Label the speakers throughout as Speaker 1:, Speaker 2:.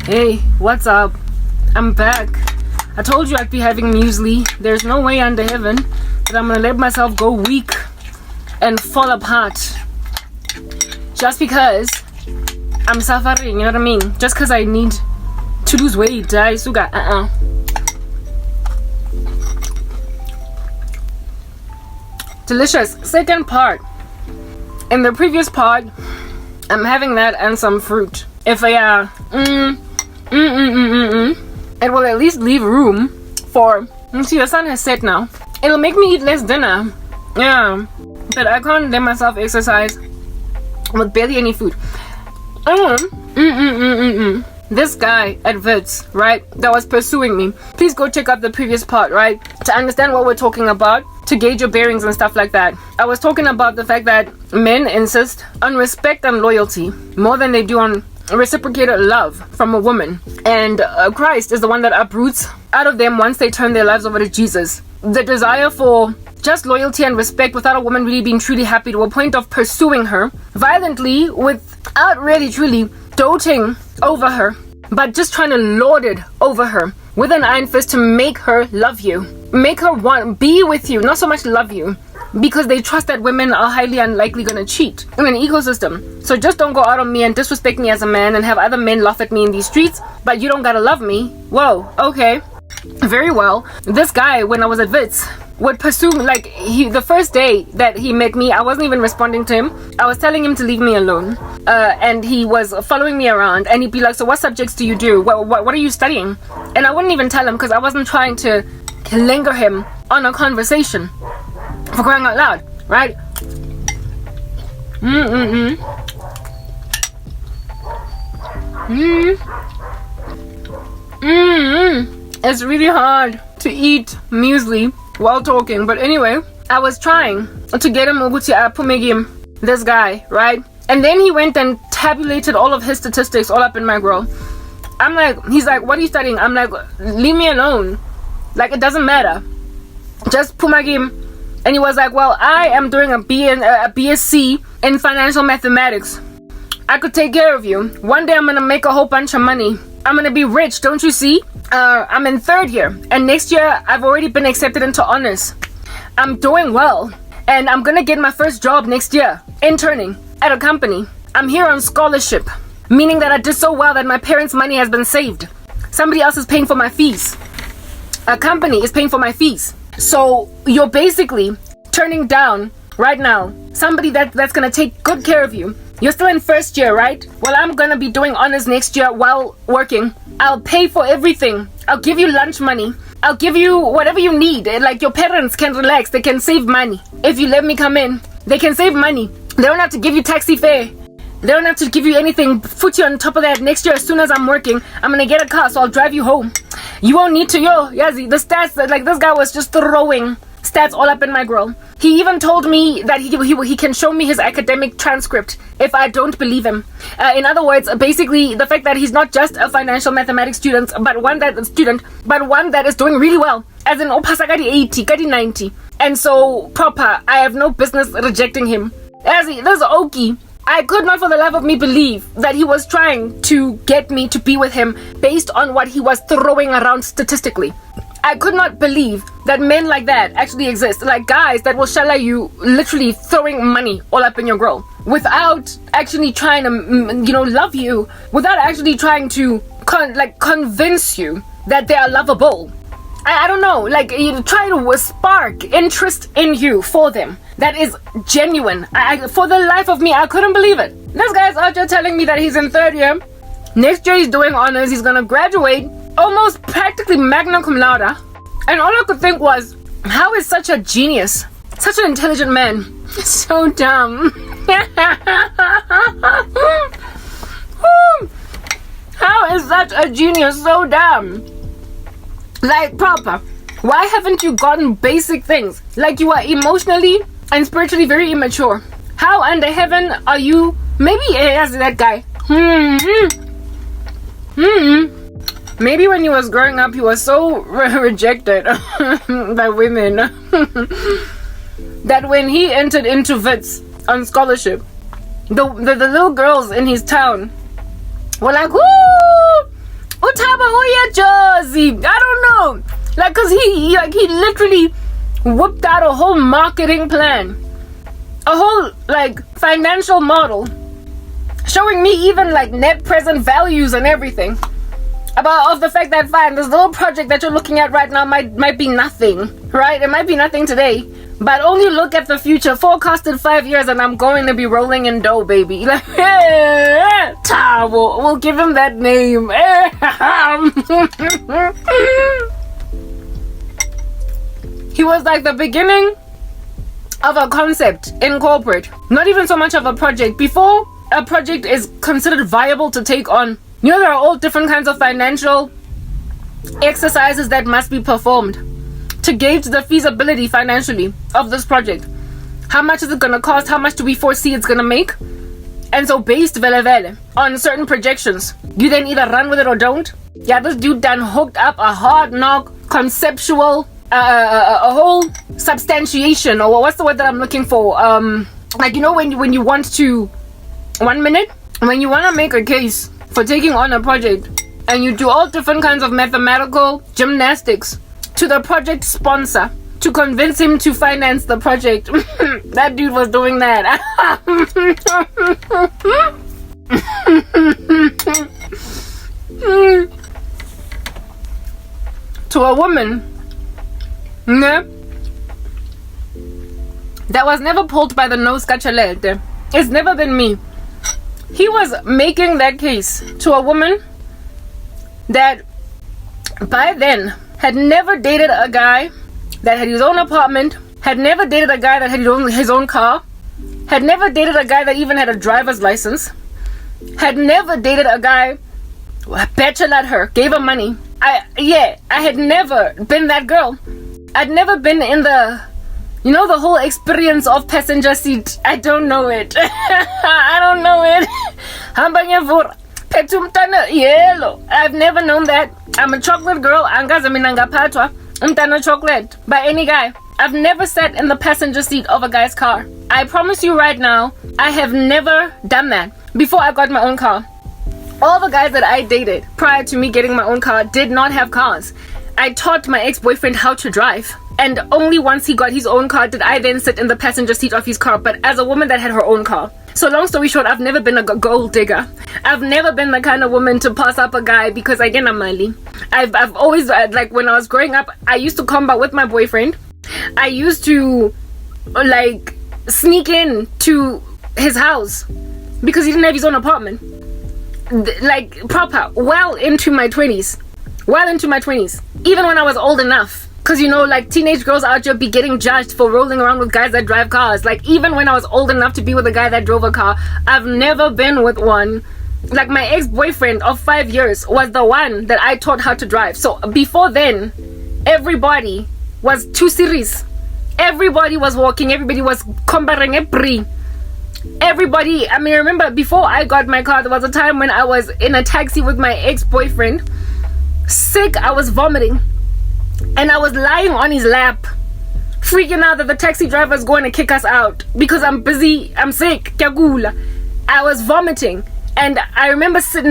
Speaker 1: Hey, what's up? I'm back. I told you I'd be having muesli. There's no way under heaven that I'm gonna let myself go weak and fall apart just because I'm suffering, you know what I mean? Just because I need to lose weight. Sugar. Delicious. Second part. In the previous part, I'm having that and some fruit. If I it will at least leave room for. See, the sun has set now. It'll make me eat less dinner. Yeah, but I can't let myself exercise with barely any food. This guy at Wits, right, that was pursuing me. Please go check out the previous part, right, to understand what we're talking about, to gauge your bearings and stuff like that. I was talking about the fact that men insist on respect and loyalty more than they do on reciprocated love from a woman, and Christ is the one that uproots out of them once they turn their lives over to Jesus. The desire for just loyalty and respect without a woman really being truly happy to a point of pursuing her violently without really truly doting over her, but just trying to lord it over her with an iron fist to make her love you, make her want be with you, not so much love you, because they trust that women are highly unlikely going to cheat in an ecosystem. So just don't go out on me and disrespect me as a man and have other men laugh at me in these streets, but you don't gotta love me. Whoa, okay, very well. This guy, when I was at Wits, would pursue, like, the first day that he met me, I wasn't even responding to him. I was telling him to leave me alone, and he was following me around, and he'd be like, so what subjects do you do? What are you studying? And I wouldn't even tell him because I wasn't trying to linger him on a conversation, for crying out loud, right? It's really hard to eat muesli while talking, but anyway, I was trying to get him this guy, right? And then he went and tabulated all of his statistics all up in my grill. I'm like, he's like, what are you studying? I'm like, leave me alone. Like, it doesn't matter. Just pumagim. And he was like, well, I am doing a BSc in financial mathematics. I could take care of you. One day I'm gonna make a whole bunch of money. I'm gonna be rich, don't you see? I'm in third year, and next year I've already been accepted into honors. I'm doing well, and I'm gonna get my first job next year, interning at a company. I'm here on scholarship, meaning that I did so well that my parents' money has been saved. Somebody else is paying for my fees. A company is paying for my fees. So you're basically turning down right now somebody that's gonna take good care of you. You're still in first year, right? Well, I'm gonna be doing honors next year while working. I'll pay for everything. I'll give you lunch money. I'll give you whatever you need. Like, your parents can relax. They can save money. If you let me come in, they can save money. They don't have to give you taxi fare. They don't have to give you anything. Put you on top of that. Next year, as soon as I'm working, I'm gonna get a car, so I'll drive you home. You won't need to, Yazi, the stats, like, this guy was just throwing stats all up in my grill. He even told me that he can show me his academic transcript if I don't believe him. In other words, basically, the fact that he's not just a financial mathematics student, but one that is doing really well. As in, opasagadi 80, kadi 90. And so, proper, I have no business rejecting him. Yazi, this is Oki. I could not for the love of me believe that he was trying to get me to be with him based on what he was throwing around statistically. I could not believe that men like that actually exist. Like, guys that will shell at you, literally throwing money all up in your grill without actually trying to, love you, without actually trying to convince you that they are lovable. I don't know, like, you try to spark interest in you for them. That is genuine. For the life of me, I couldn't believe it. This guy's out there telling me that he's in third year. Next year he's doing honors. He's gonna graduate almost practically magna cum laude. And all I could think was, how is such a genius, such an intelligent man, so dumb? How is such a genius so dumb? Like, proper, why haven't you gotten basic things? Like, you are emotionally and spiritually very immature. How under heaven are you? Maybe as that guy. Maybe when he was growing up, he was so rejected by women that when he entered into Wits on scholarship, the little girls in his town were like, whoo! Taba Oya Jersey. I don't know. Like, cause he literally whipped out a whole marketing plan. A whole like financial model. Showing me even like net present values and everything. Of the fact that fine, this little project that you're looking at right now might be nothing. Right? It might be nothing today. But only look at the future. Forecasted 5 years and I'm going to be rolling in dough, baby. Like, Tabo. We'll give him that name. He was like the beginning of a concept in corporate. Not even so much of a project. Before a project is considered viable to take on, you know, there are all different kinds of financial exercises that must be performed to gauge the feasibility financially of this project. How much is it going to cost? How much do we foresee it's going to make? And so based on certain projections, you then either run with it or don't. Yeah, this dude done hooked up a hard knock conceptual a whole substantiation, or what's the word that I'm looking for? Like, you know, when you want to, 1 minute, when you want to make a case for taking on a project, and you do all different kinds of mathematical gymnastics to the project sponsor to convince him to finance the project. That dude was doing that. To a woman, that was never pulled by the nose scachalete. It's never been me. He was making that case to a woman that by then had never dated a guy that had his own apartment, had never dated a guy that had his own car, had never dated a guy that even had a driver's license, had never dated a guy who bachelored her, gave her money. I had never been that girl. I'd never been in the, you know, the whole experience of passenger seat. I don't know it. I don't know it. I've never known that. I'm a chocolate girl. Chocolate by any guy. I've never sat in the passenger seat of a guy's car. I promise you right now, I have never done that before I got my own car. All the guys that I dated prior to me getting my own car did not have cars. I taught my ex-boyfriend how to drive. And only once he got his own car did I then sit in the passenger seat of his car, but as a woman that had her own car. So long story short, I've never been a gold digger. I've never been the kind of woman to pass up a guy because I get a money. I've always, like when I was growing up, I used to combat with my boyfriend. I used to like sneak in to his house because he didn't have his own apartment. Like proper, well into my 20s. Even when I was old enough. Because, you know, like teenage girls out here be getting judged for rolling around with guys that drive cars. Like, even when I was old enough to be with a guy that drove a car, I've never been with one. Like, my ex-boyfriend of 5 years was the one that I taught how to drive. So, before then, everybody was too serious. Everybody was walking. Everybody was comparing a pre. Everybody, I mean, remember, before I got my car, there was a time when I was in a taxi with my ex-boyfriend. Sick, I was vomiting. And I was lying on his lap, freaking out that the taxi driver is going to kick us out because I'm busy, I'm sick, I was vomiting. And I remember sitting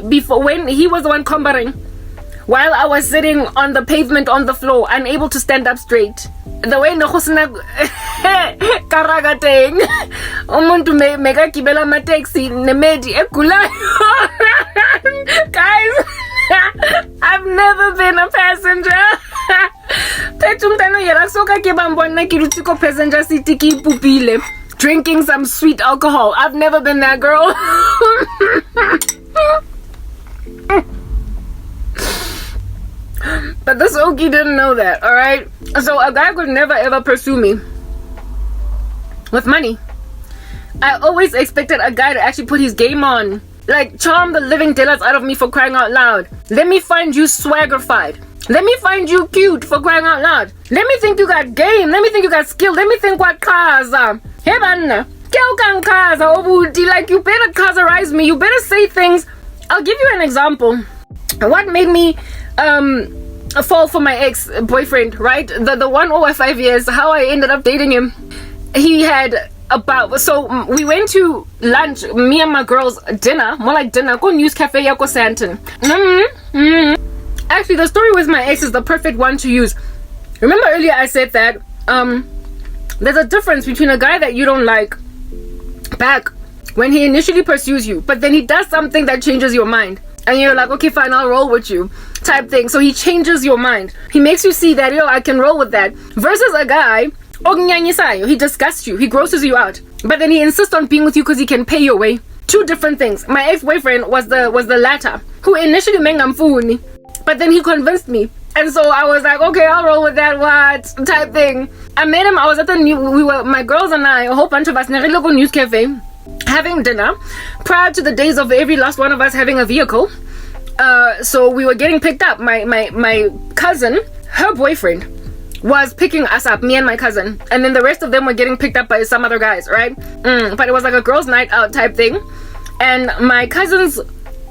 Speaker 1: before when he was the one comparing, while I was sitting on the pavement on the floor, unable to stand up straight. The way Nohosna Karagateng Umuntu mega kibela ma taxi nemedi ekula. Guys, I've never been a passenger. Passenger seat pupile, drinking some sweet alcohol. I've never been that girl. But this Okie didn't know that, alright? So a guy could never ever pursue me with money. I always expected a guy to actually put his game on. Like, charm the living daylights out of me, for crying out loud. Let me find you swaggerfied. Let me find you cute, for crying out loud. Let me think you got game. Let me think you got skill. Let me think what cars are. Hey man, like, you better carserize me. You better say things. I'll give you an example. What made me fall for my ex-boyfriend, right? The one over 5 years, how I ended up dating him. He had we went to lunch, me and my girls, dinner, more like dinner, go news cafe, go Santon. Actually, the story with my ex is the perfect one to use. Remember earlier I said that there's a difference between a guy that you don't like back when he initially pursues you, but then he does something that changes your mind, and you're like, okay, fine, I'll roll with you, type thing. So he changes your mind. He makes you see that, I can roll with that. Versus a guy, he disgusts you, he grosses you out, but then he insists on being with you because he can pay your way. Two different things. My ex-boyfriend was the latter, who initially mengamfuni, but then he convinced me. And so I was like, okay, I'll roll with that, what, type thing. I met him, I was at my girls and I, a whole bunch of us, local news cafe, having dinner, prior to the days of every last one of us having a vehicle. So we were getting picked up. My cousin, her boyfriend, was picking us up, me and my cousin. And then the rest of them were getting picked up by some other guys, right? But it was like a girls' night out type thing. And my cousin's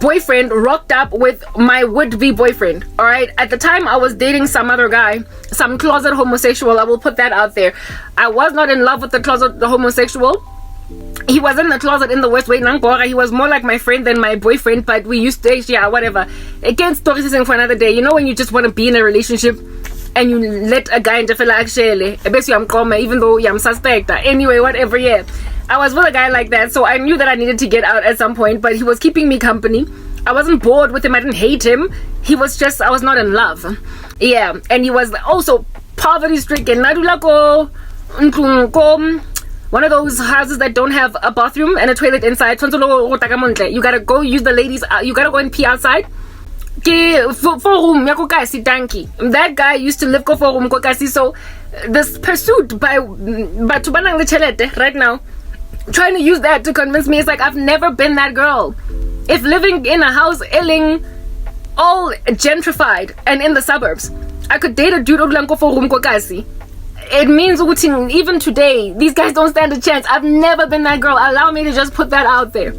Speaker 1: boyfriend rocked up with my would-be boyfriend. All right, at the time I was dating some other guy, some closet homosexual. I will put that out there. I was not in love with the homosexual. He was in the closet in the worst way. He was more like my friend than my boyfriend, but we used to whatever. Again, stories for another day. When you just want to be in a relationship and you let a guy interfere, actually, even though I'm suspect. Anyway, whatever. I was with a guy like that, so I knew that I needed to get out at some point, but he was keeping me company. I wasn't bored with him, I didn't hate him. He was just, I was not in love. And he was also poverty stricken. One of those houses that don't have a bathroom and a toilet inside. You gotta go use the ladies, you gotta go and pee outside. That guy used to live for room. So this pursuit by right now, trying to use that to convince me, it's like I've never been that girl. If living in a house all gentrified and in the suburbs, I could date a dude for room. It means even today these guys don't stand a chance. I've never been that girl. Allow me to just put that out there,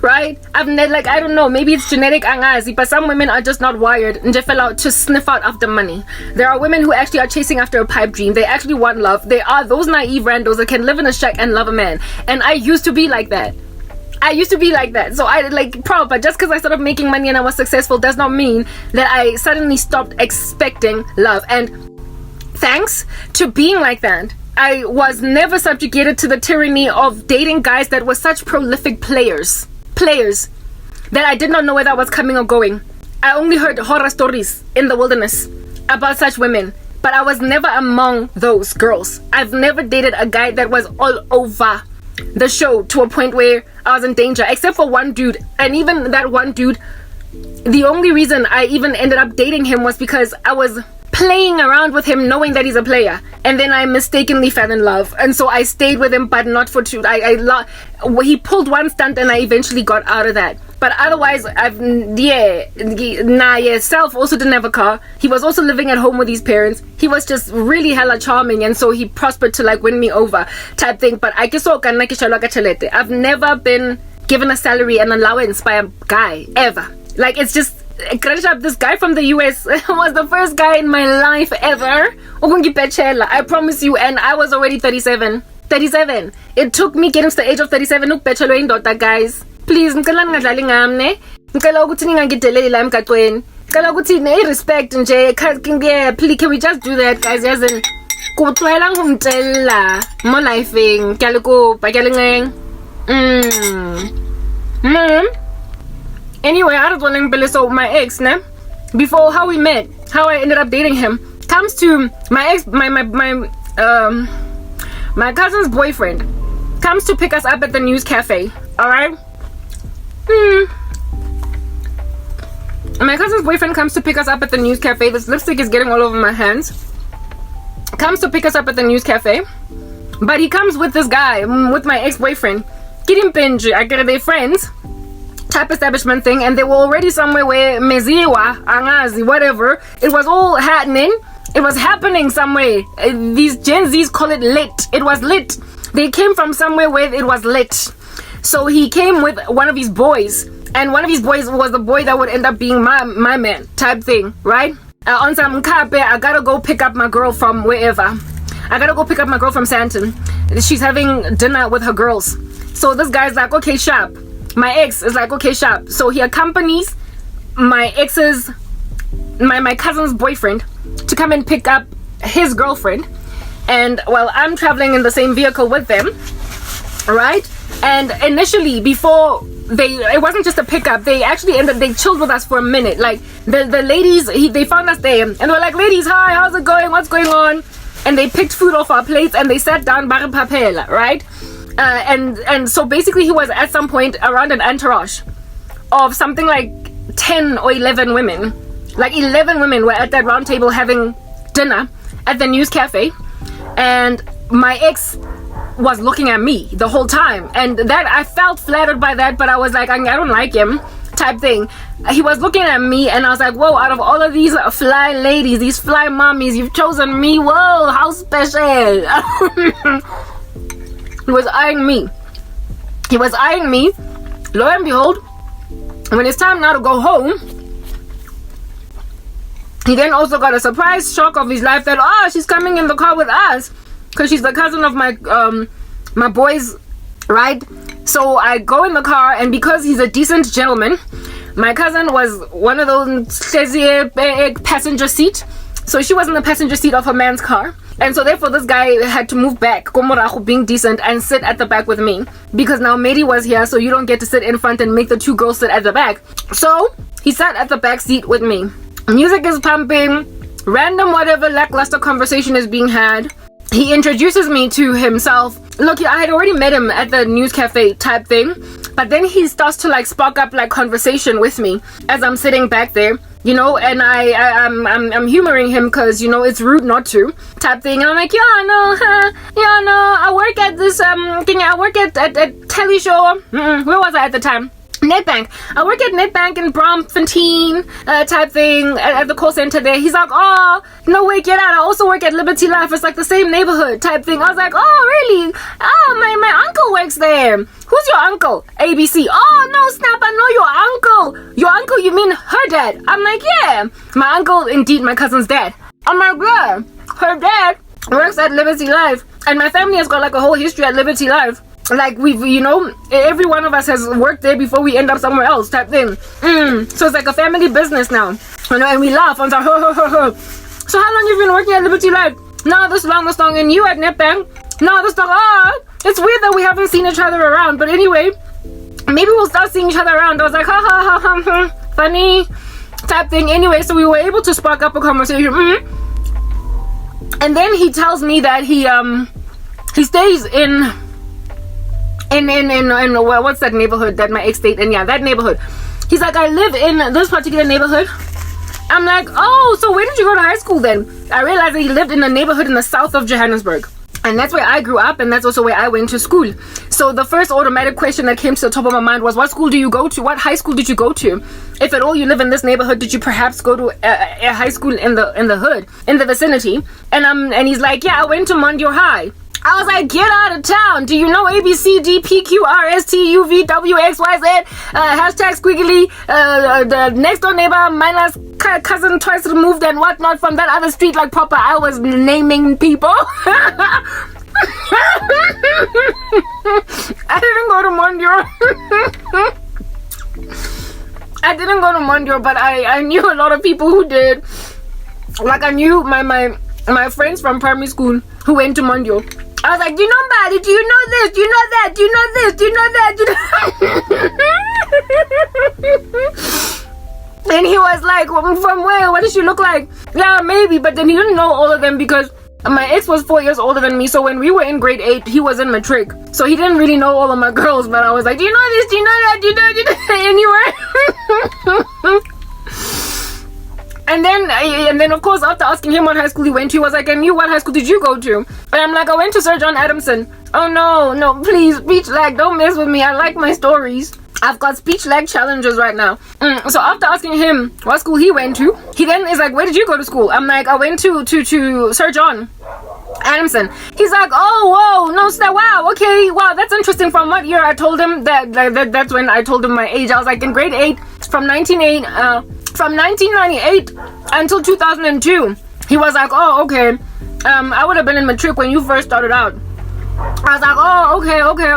Speaker 1: right? I've never, I don't know, maybe it's genetic angazi, but some women are just not wired and just fell out to sniff out after money. There are women who actually are chasing after a pipe dream. They actually want love. They are those naive randos that can live in a shack and love a man. And I used to be like that. So I but just because I started making money and I was successful does not mean that I suddenly stopped expecting love. And thanks to being like that, I was never subjugated to the tyranny of dating guys that were such prolific players that I did not know where that was coming or going. I only heard horror stories in the wilderness about such women, but I was never among those girls. I've never dated a guy that was all over the show to a point where I was in danger, except for one dude. And even that one dude, the only reason I even ended up dating him was because I was playing around with him knowing that he's a player, and then I mistakenly fell in love, and so I stayed with him, but not for two. He pulled one stunt and I eventually got out of that. But otherwise, Self also didn't have a car. He was also living at home with his parents. He was just really hella charming, and so he prospered to win me over type thing. But I've never been given a salary and allowance by a guy ever. It's just this guy from the US was the first guy in my life ever. I promise you, and I was already 37. It took me getting to the age of 37 guys. Please, ngicela ningadlali ngami. Ngicela ukuthi ningangideleli la emgaqweni. Ngicela ukuthi respect nje. Please, can we just do that, guys? Yazini kutlwela ngumtela mo lifeng. Kyalikupa kyalingeng. Anyway, I don't want to so my ex, before how we met, how I ended up dating him, comes to my ex, my cousin's boyfriend comes to pick us up at the news cafe. All right. My cousin's boyfriend comes to pick us up at the news cafe. This lipstick is getting all over my hands. Comes to pick us up at the news cafe, but he comes with this guy, with my ex-boyfriend. I get their friends. Type establishment thing, and they were already somewhere where meziwa, angazi, whatever. It was all happening. It was happening somewhere. These Gen Zs call it lit. It was lit. They came from somewhere where it was lit. So he came with one of his boys, and one of his boys was the boy that would end up being my man type thing, right? I gotta go pick up my girl from wherever. I gotta go pick up my girl from Santon. she's having dinner with her girls. So this guy's like, okay, sharp. My ex is like, okay, sharp. So he accompanies my cousin's boyfriend to come and pick up his girlfriend. And well, I'm traveling in the same vehicle with them, right? And initially, before it wasn't just a pickup, they chilled with us for a minute. Like the ladies, they found us there and they were like, ladies, hi, how's it going, what's going on? And they picked food off our plates and they sat down, right? And so basically he was at some point around an entourage of something like 10 or 11 women. Like 11 women were at that round table having dinner at the news cafe, and my ex was looking at me the whole time, and that I felt flattered by that, but I was like, I don't like him type thing. He was looking at me and I was like, whoa, out of all of these fly ladies, these fly mommies, you've chosen me. Whoa, how special. He was eyeing me. Lo and behold, when it's time now to go home, he then also got a surprise shock of his life that, oh, she's coming in the car with us because she's the cousin of my boys, right? So I go in the car, and because he's a decent gentleman, my cousin was one of those passenger seat, so she was in the passenger seat of her man's car, and so therefore this guy had to move back, being decent, and sit at the back with me, because now Mary was here, so you don't get to sit in front and make the two girls sit at the back. So he sat at the back seat with me. Music is pumping, random whatever lackluster conversation is being had. He introduces me to himself. Look, I had already met him at the news cafe type thing, but then he starts to like spark up like conversation with me as I'm sitting back there, you know, and I'm humoring him because, you know, it's rude not to type thing. And I'm like, I work at this I work at Telly Show. Where was I at the time? Netbank. I work at Netbank in Braamfontein type thing at the call center there. He's like, oh, no way, get out. I also work at Liberty Life. It's like the same neighborhood type thing. I was like, oh, really? Oh, my uncle works there. Who's your uncle? ABC. Oh, no, snap, I know your uncle. Your uncle, you mean her dad? I'm like, yeah. My uncle, indeed, my cousin's dad. I'm like, yeah. Her dad works at Liberty Life. And my family has got like a whole history at Liberty Life. Like we've, you know, every one of us has worked there before we end up somewhere else type thing. So it's like a family business now, you know, and we laugh and say, so how long have you been working at Liberty Life? No, this long. And you at Netbank? No, this long. Oh, it's weird that we haven't seen each other around, but anyway, maybe we'll start seeing each other around. I was like, funny type thing. Anyway, so we were able to spark up a conversation. And then he tells me that he stays in what's that neighborhood that my ex stayed in? Yeah, that neighborhood. He's like, I live in this particular neighborhood. I'm like, oh, so where did you go to high school then? I realized that he lived in a neighborhood in the south of Johannesburg. And that's where I grew up, and that's also where I went to school. So the first automatic question that came to the top of my mind was, what school do you go to? What high school did you go to? If at all you live in this neighborhood, did you perhaps go to a high school in the hood, in the vicinity? And he's like, yeah, I went to Mondio High. I was like, get out of town. Do you know ABCDPQRSTUVWXYZ? Hashtag squiggly. The next door neighbor, minus cousin twice removed and whatnot from that other street, like proper. I was naming people. I didn't go to Mondio. But I knew a lot of people who did. Like I knew my friends from primary school who went to Mondio. I was like, do you know about it? Do you know this? Do you know that? Do you know this? Do you know that? And he was like, well, from where? What does she look like? Yeah, maybe. But then he didn't know all of them because my ex was 4 years older than me. So when we were in grade 8, he was in matric. So he didn't really know all of my girls. But I was like, do you know this? Do you know that? Do you know that? Anyway. And then, of course, after asking him what high school he went to, he was like, and you, what high school did you go to? And I'm like, I went to Sir John Adamson. Oh, no, please, speech lag, don't mess with me. I like my stories. I've got speech lag challenges right now. So after asking him what school he went to, he then is like, where did you go to school? I'm like, I went to Sir John Adamson. He's like, oh, whoa, no, wow, okay, wow, that's interesting. From what year? I told him that's when I told him my age. I was like, in grade 8, from 1998 until 2002. He was like, oh, okay. I would have been in matric when you first started out. I was like, oh,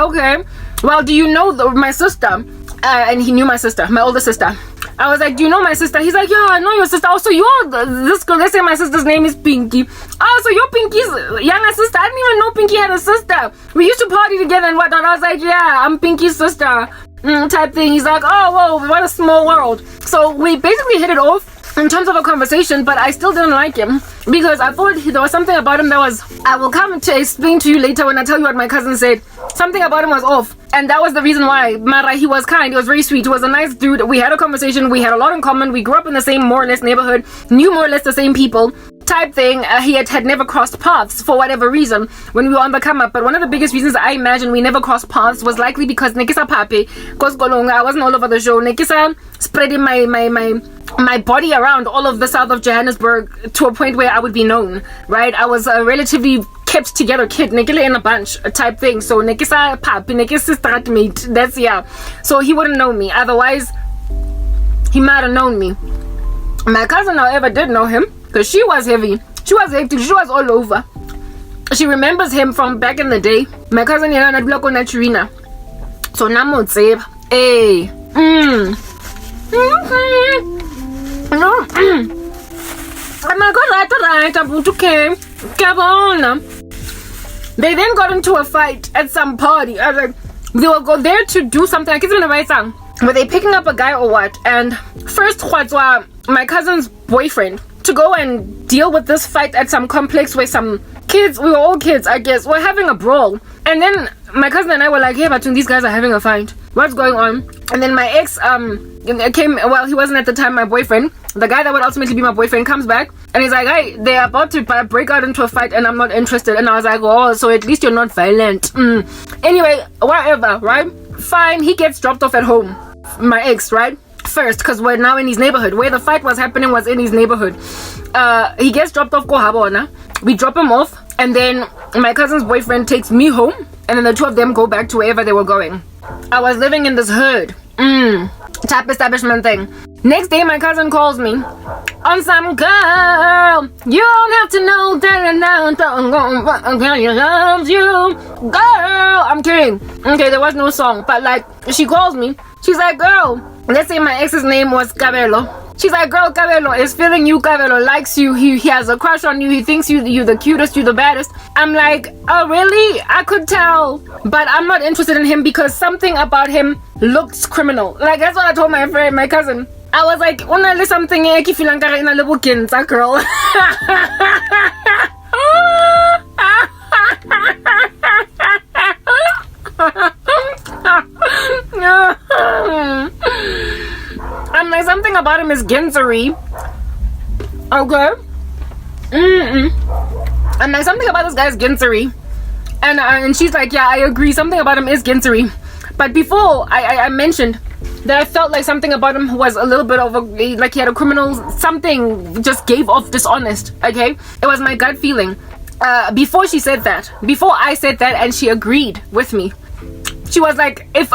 Speaker 1: okay. Well, do you know my sister? And he knew my sister, my older sister. I was like, do you know my sister? He's like, yeah, I know your sister. Also, this girl, let's say my sister's name is Pinky. Oh, so you're Pinky's younger sister. I didn't even know Pinky had a sister. We used to party together and whatnot. I was like, yeah, I'm Pinky's sister. Type thing. He's like, oh, whoa, what a small world. So we basically hit it off in terms of a conversation, but I still didn't like him because I thought there was something about him that was, I will come to explain to you later when I tell you what my cousin said. Something about him was off, and that was the reason why. Mara, he was kind, he was very sweet, he was a nice dude. We had a conversation, we had a lot in common, we grew up in the same more or less neighborhood, knew more or less the same people type thing. He had never crossed paths for whatever reason when we were on the come up, but one of the biggest reasons I imagine we never crossed paths was likely because Nekisa Pape, because I wasn't all over the show. Nekisa spreading my body around all of the south of Johannesburg to a point where I would be known, right? I was a relatively kept together kid, Nekile in a bunch type thing. So Nekisa Papi, Nekisa stratmate, that's yeah. So he wouldn't know me. Otherwise, he might have known me. My cousin, however, did know him because she was heavy. She was hectic. She was all over. She remembers him from back in the day. My cousin, Yana Bloko Naturina. So Namo Tseb. Hey. No. Oh my God, right. Okay. They then got into a fight at some party. I was like, they will go there to do something. I can't even write song. Were they picking up a guy or what? And first, my cousin's boyfriend, to go and deal with this fight at some complex where some kids, we were all kids, I guess, were having a brawl. And then my cousin and I were like, hey, but these guys are having a fight. What's going on? And then my ex came, well, he wasn't at the time my boyfriend. The guy that would ultimately be my boyfriend comes back and he's like, hey, they're about to break out into a fight and I'm not interested. And I was like, oh, so at least you're not violent. Anyway, whatever, right? Fine, he gets dropped off at home. My ex, right? First, because we're now in his neighborhood. Where the fight was happening was in his neighborhood. He gets dropped off, we drop him off, and then my cousin's boyfriend takes me home, and then the two of them go back to wherever they were going. I was living in this hood. Type establishment thing. Next day, my cousin calls me on some girl. You don't have to know that I love you, girl. I'm kidding. Okay, there was no song, but like she calls me. She's like, girl. Let's say my ex's name was Cabello. She's like, girl, Cabello is feeling you. Cabello likes you. He has a crush on you. He thinks you're the cutest. You're the baddest. I'm like, oh really? I could tell, but I'm not interested in him because something about him looks criminal. Like that's what I told my friend, my cousin. I was like, only something girl. I'm like, something about him is ginsery. Okay. I'm like, something about this guy is ginsery. And she's like, yeah, I agree. Something about him is ginsery. But before, I mentioned that I felt like something about him was a little bit of like he had a criminal, something just gave off dishonest, okay? It was my gut feeling. Before I said that and she agreed with me. She was like, if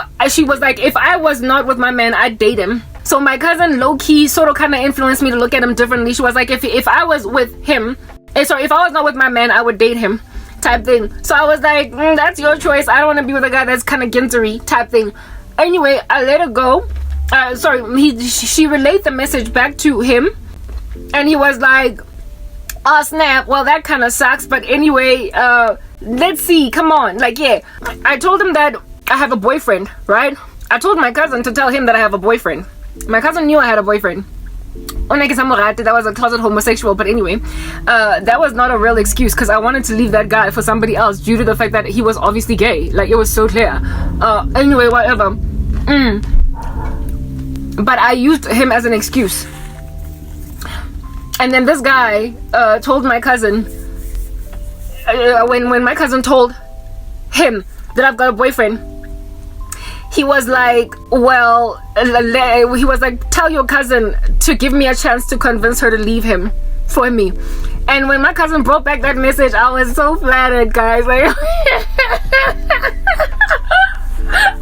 Speaker 1: I was not with my man, I'd date him. So my cousin low-key sort of kind of influenced me to look at him differently. She was like, if I was with him, if I was not with my man, I would date him type thing. So I was like, that's your choice. I don't want to be with a guy that's kind of ginsery type thing. Anyway, I let it go. She relayed the message back to him. And he was like, oh snap, well that kind of sucks. But anyway, let's see, come on. Like, yeah, I told him that I have a boyfriend, right? I told my cousin to tell him that I have a boyfriend. My cousin knew I had a boyfriend. That was a closet homosexual, but anyway, that was not a real excuse because I wanted to leave that guy for somebody else due to the fact that he was obviously gay. Like, it was so clear. Anyway, whatever. But I used him as an excuse. And then this guy told my cousin, when my cousin told him that I've got a boyfriend, he was like, well, he was like, tell your cousin to give me a chance to convince her to leave him for me. And when my cousin brought back that message, I was so flattered, guys. Like,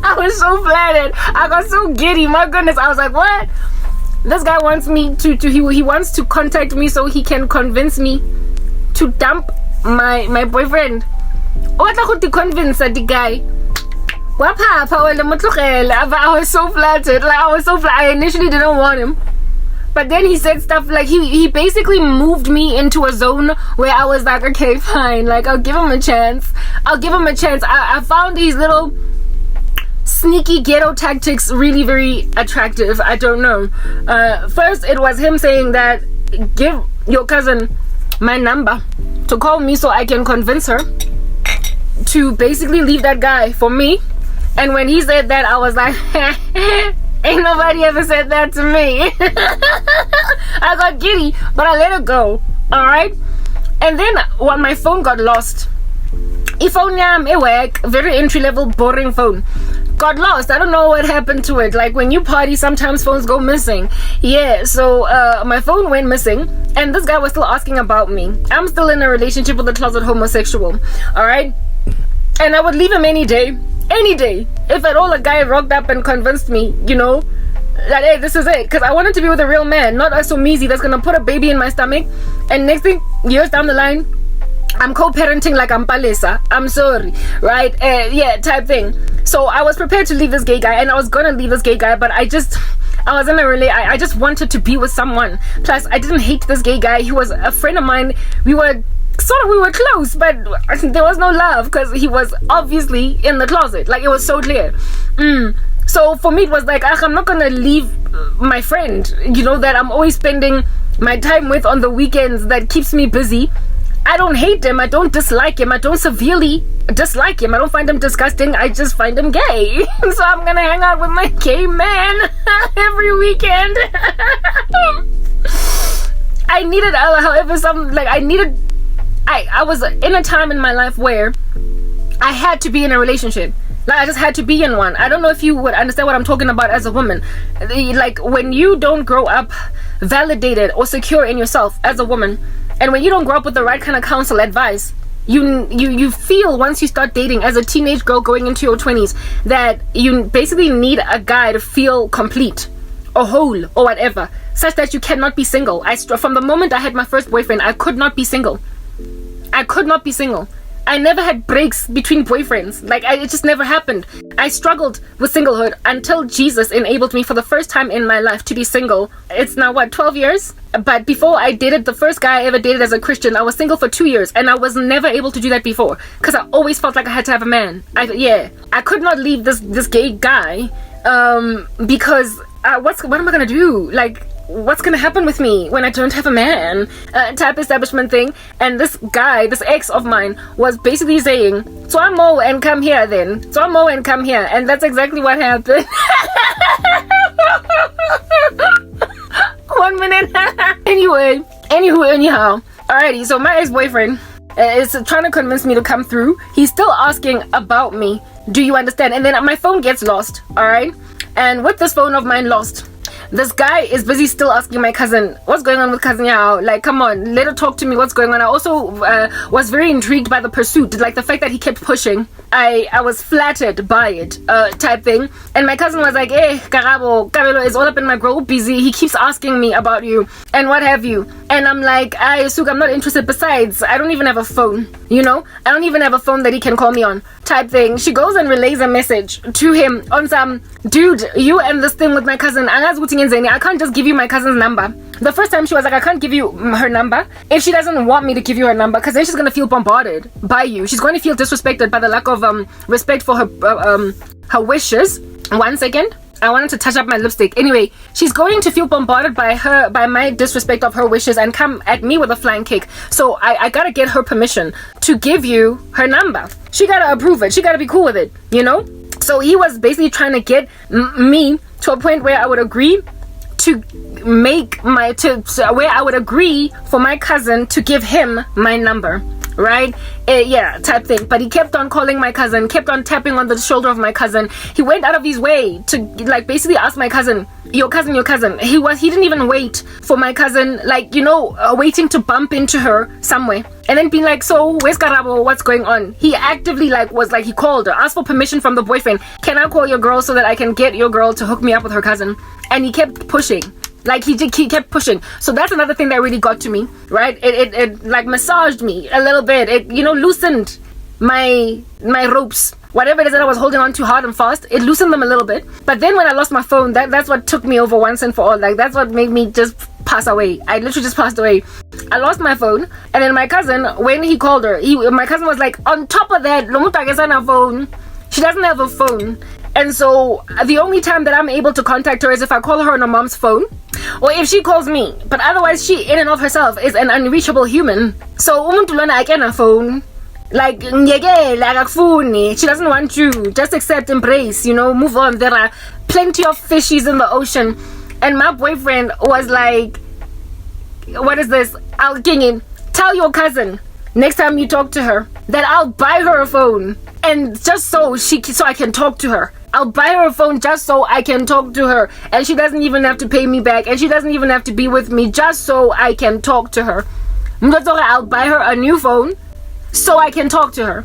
Speaker 1: I was so flattered. I got so giddy. My goodness. I was like, what? This guy wants me he wants to contact me so he can convince me to dump my boyfriend. What I could convince the guy. I was so flattered. Like, I initially didn't want him. But then he said stuff like he basically moved me into a zone where I was like, okay, fine. Like, I'll give him a chance. I found these little sneaky ghetto tactics really very attractive. I don't know. First, it was him saying that give your cousin my number to call me so I can convince her to basically leave that guy for me. And when he said that, I was like, ain't nobody ever said that to me. I got giddy, but I let it go. Alright? And then when my phone got lost, phone very entry-level boring phone, got lost. I don't know what happened to it. Like, when you party, sometimes phones go missing. Yeah, so my phone went missing, and this guy was still asking about me. I'm still in a relationship with a closet homosexual. Alright? And I would leave him any day. If at all a guy rocked up and convinced me, that, hey, this is it. Because I wanted to be with a real man, not a somizi that's going to put a baby in my stomach. And next thing, years down the line, I'm co-parenting like I'm Palesa. I'm sorry, right? Yeah, type thing. So I was prepared to leave this gay guy, and I was going to leave this gay guy, but I just wanted to be with someone. Plus, I didn't hate this gay guy. He was a friend of mine. We were close, but there was no love because he was obviously in the closet. Like, it was so clear. So for me, it was like, I'm not gonna leave my friend, that I'm always spending my time with on the weekends, that keeps me busy. I don't hate him. I don't dislike him. I don't severely dislike him. I don't find him disgusting. I just find him gay. So I'm gonna hang out with my gay man every weekend. I needed, I was in a time in my life where I had to be in a relationship. Like, I just had to be in one. I don't know if you would understand what I'm talking about as a woman. Like, when you don't grow up validated or secure in yourself as a woman, and when you don't grow up with the right kind of counsel, advice, you feel once you start dating as a teenage girl going into your 20s that you basically need a guy to feel complete or whole or whatever, such that you cannot be single. From the moment I had my first boyfriend, I could not be single. I never had breaks between boyfriends. Like, it just never happened. I struggled with singlehood until Jesus enabled me for the first time in my life to be single. It's now, 12 years? But before I dated the first guy I ever dated as a Christian, I was single for 2 years, and I was never able to do that before because I always felt like I had to have a man. I could not leave this gay guy because what am I gonna do? Like, what's gonna happen with me when I don't have a man? Type establishment thing. And this guy, this ex of mine, was basically saying, so I'm Mo and come here then. So I'm Mo and come here. And that's exactly what happened. 1 minute. Anyhow. Alrighty, so my ex-boyfriend is trying to convince me to come through. He's still asking about me. Do you understand? And then my phone gets lost. Alright? And with this phone of mine lost, this guy is busy still asking my cousin, what's going on with cousin Yao? Like, come on, let her talk to me, what's going on? I also was very intrigued by the pursuit, like the fact that he kept pushing. I was flattered by it, type thing. And my cousin was like, hey, Karabo, Kabelo is all up in my group, busy. He keeps asking me about you and what have you. And I'm like, I'm not interested. Besides, I don't even have a phone, I don't even have a phone that he can call me on, type thing. She goes and relays a message to him on some, dude, you and this thing with my cousin, I can't just give you my cousin's number. The first time she was like, I can't give you her number if she doesn't want me to give you her number, because then she's going to feel bombarded by you. She's going to feel disrespected by the lack of respect for her wishes. 1 second. I wanted to touch up my lipstick. Anyway, she's going to feel bombarded by my disrespect of her wishes and come at me with a flying kick. So I gotta get her permission to give you her number. She gotta approve it. She gotta be cool with it, So he was basically trying to get me to a point where I would agree to where I would agree for my cousin to give him my number, right? Type thing. But he kept on calling my cousin, kept on tapping on the shoulder of my cousin. He went out of his way to basically ask my cousin, your cousin. He didn't even wait for my cousin, waiting to bump into her somewhere and then being like, so where's Karabo, what's going on? He actively he called her, asked for permission from the boyfriend. Can I call your girl so that I can get your girl to hook me up with her cousin? And he kept pushing. He kept pushing. So that's another thing that really got to me, right? It massaged me a little bit. It loosened my ropes. Whatever it is that I was holding on to hard and fast, it loosened them a little bit. But then when I lost my phone, that's what took me over once and for all. Like, that's what made me just pass away. I literally just passed away. I lost my phone, and then my cousin, when he called her, my cousin was like, on top of that, Lomuta gets on her phone. She doesn't have a phone. And so the only time that I'm able to contact her is if I call her on her mom's phone, or if she calls me. But otherwise, she in and of herself is an unreachable human. So umuntu lona akena phone. Like, she doesn't want you. Just accept, embrace, move on. There are plenty of fishies in the ocean. And my boyfriend was like, what is this? I'll tell your cousin next time you talk to her that I'll buy her a phone. And just so I can talk to her. I'll buy her a phone just so I can talk to her. And she doesn't even have to pay me back. And she doesn't even have to be with me just so I can talk to her. I'll buy her a new phone so I can talk to her.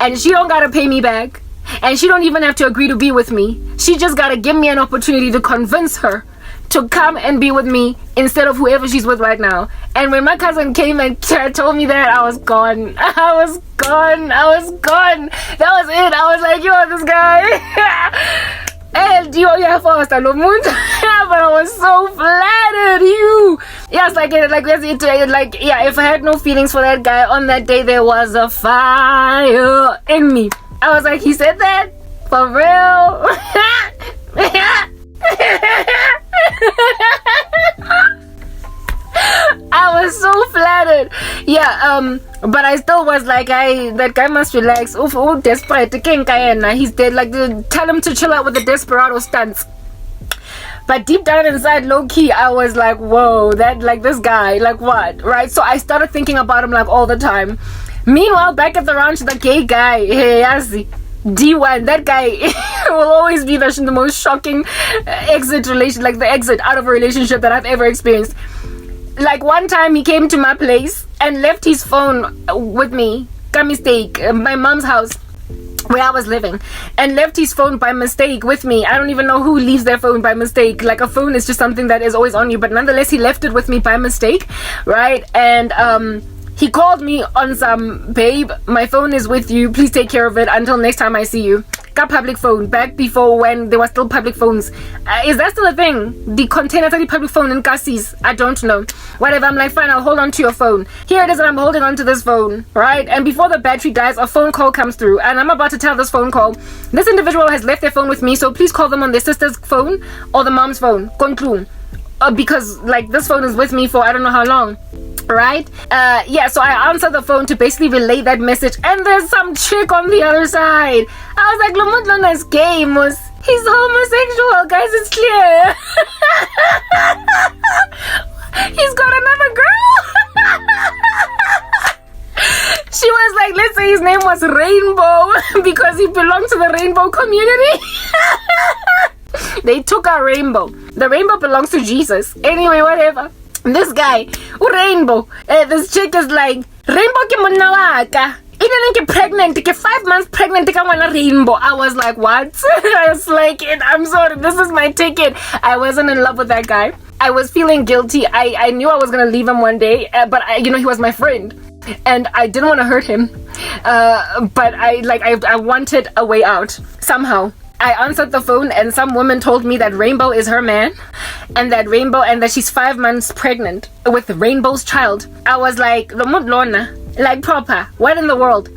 Speaker 1: And she don't gotta pay me back. And she don't even have to agree to be with me. She just gotta give me an opportunity to convince her to come and be with me instead of whoever she's with right now. And when my cousin came and told me that, I was gone. I was gone. That was it. I was like, this guy. And yeah, first I but I was so flattered. If I had no feelings for that guy on that day, there was a fire in me. I was like, he said that? For real? I was so flattered. But I still was like, that guy must relax. Desperate. He's dead. Like, tell him to chill out with the desperado stunts. But deep down inside, low-key, I was like, whoa, this guy, like what? Right? So I started thinking about him like all the time. Meanwhile, back at the ranch, the gay guy, D1, that guy will always be the most shocking the exit out of a relationship that I've ever experienced. Like, one time he came to my place and left his phone with me, by mistake, my mom's house where I was living, and left his phone by mistake with me. I don't even know who leaves their phone by mistake. Like, a phone is just something that is always on you, but nonetheless he left it with me by mistake, right? And he called me on some, babe, my phone is with you, please take care of it until next time I see you. Got public phone, back before when there were still public phones. Is that still a thing? The container public phone in Cassis? I don't know. Whatever, I'm like, fine, I'll hold on to your phone. Here it is, and I'm holding on to this phone, right? And before the battery dies, a phone call comes through, and I'm about to tell this phone call, this individual has left their phone with me, so please call them on their sister's phone or the mom's phone. Because, like, this phone is with me for I don't know how long. Right? So I answered the phone to basically relay that message, and there's some chick on the other side. I was like, Lomutlona is gay, he's homosexual, guys, it's clear. He's got another girl. She was like, let's say his name was Rainbow because he belonged to the rainbow community. They took our rainbow. The rainbow belongs to Jesus. Anyway, whatever. This guy, Rainbow, this chick is like, Rainbow ke monna wa ka. Ke pregnant, ke 5 months pregnant, ke ngwana Rainbow. I was like, what? I was like, I'm sorry, this is my ticket. I wasn't in love with that guy. I was feeling guilty. I knew I was gonna leave him one day, but he was my friend, and I didn't want to hurt him. But I wanted a way out somehow. I answered the phone, and some woman told me that Rainbow is her man, and that she's 5 months pregnant with Rainbow's child. I was like, like, proper, what in the world?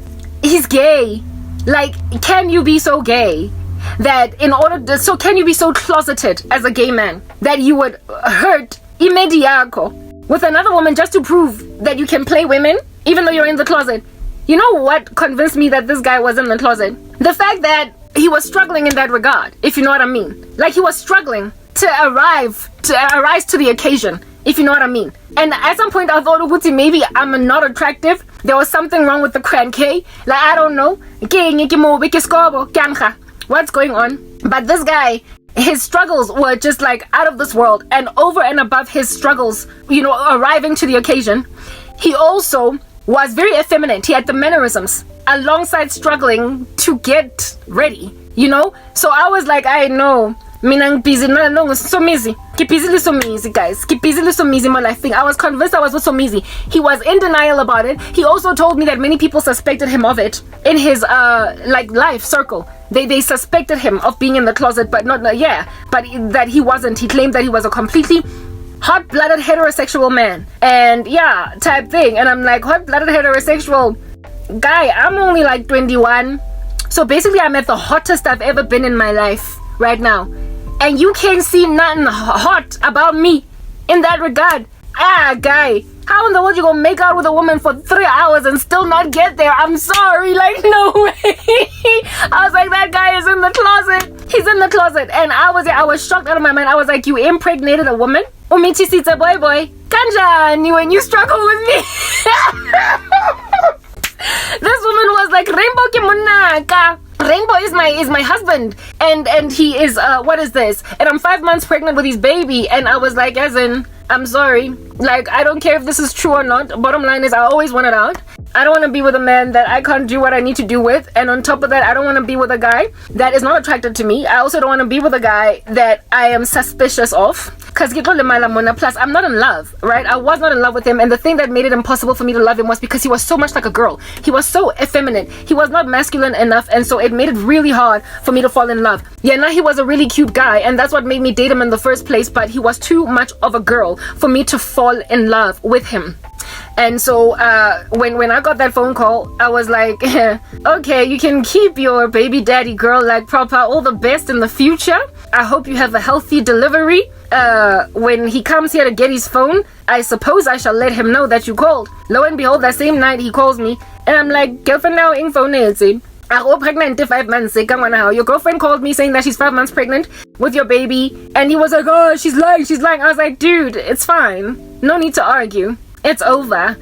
Speaker 1: He's gay. Like, can you be so gay that can you be so closeted as a gay man that you would hurt Imediako with another woman just to prove that you can play women even though you're in the closet? You know what convinced me that this guy was in the closet? The fact that he was struggling in that regard, if you know what I mean. Like, he was struggling to arise to the occasion, if you know what I mean. And at some point I thought, maybe I'm not attractive. There was something wrong with the crank. Like, I don't know. What's going on? But this guy, his struggles were just like out of this world. And over and above his struggles, arriving to the occasion, he also was very effeminate. He had the mannerisms alongside struggling to get ready, So I was like, I know Mina busy, no, so busy. Keep busy, so busy, guys. Keep busy, so busy. My life thing. I was convinced I was with so busy. He was in denial about it. He also told me that many people suspected him of it in his life circle. They suspected him of being in the closet, but but that he wasn't. He claimed that he was a completely hot-blooded heterosexual man, and type thing. And I'm like, hot-blooded heterosexual guy, I'm only like 21, so basically I'm at the hottest I've ever been in my life right now, and you can't see nothing hot about me in that regard. Guy, how in the world you gonna make out with a woman for 3 hours and still not get there? I'm sorry, like, no way. I was like, that guy is in the closet. He's in the closet. And I was shocked out of my mind. I was like, you impregnated a woman? Umichi sita boy. Kanjani when you struggle with me. This woman was like, Rainbow Kimunaka. Rainbow is my husband, and he is what is this? And I'm 5 months pregnant with his baby, and I was like, as in, I'm sorry, like, I don't care if this is true or not. Bottom line is, I always want it out. I don't want to be with a man that I can't do what I need to do with, and on top of that, I don't want to be with a guy that is not attracted to me. I also don't want to be with a guy that I am suspicious of, because plus I'm not in love, right? I was not in love with him, and the thing that made it impossible for me to love him was because he was so much like a girl. He was so effeminate. He was not masculine enough, and so it made it really hard for me to fall in love. Now he was a really cute guy, and that's what made me date him in the first place, but he was too much of a girl for me to fall in love with him. And so when I got that phone call, I was like, okay, you can keep your baby daddy, girl, like, proper, all the best in the future. I hope you have a healthy delivery. When he comes here to get his phone, I suppose I shall let him know that you called. Lo and behold, that same night he calls me, and I'm like, girlfriend, now in phone is it? I was pregnant 5 months. Your girlfriend called me saying that she's 5 months pregnant with your baby, and he was like, oh, she's lying. I was like, dude, it's fine. No need to argue. It's over.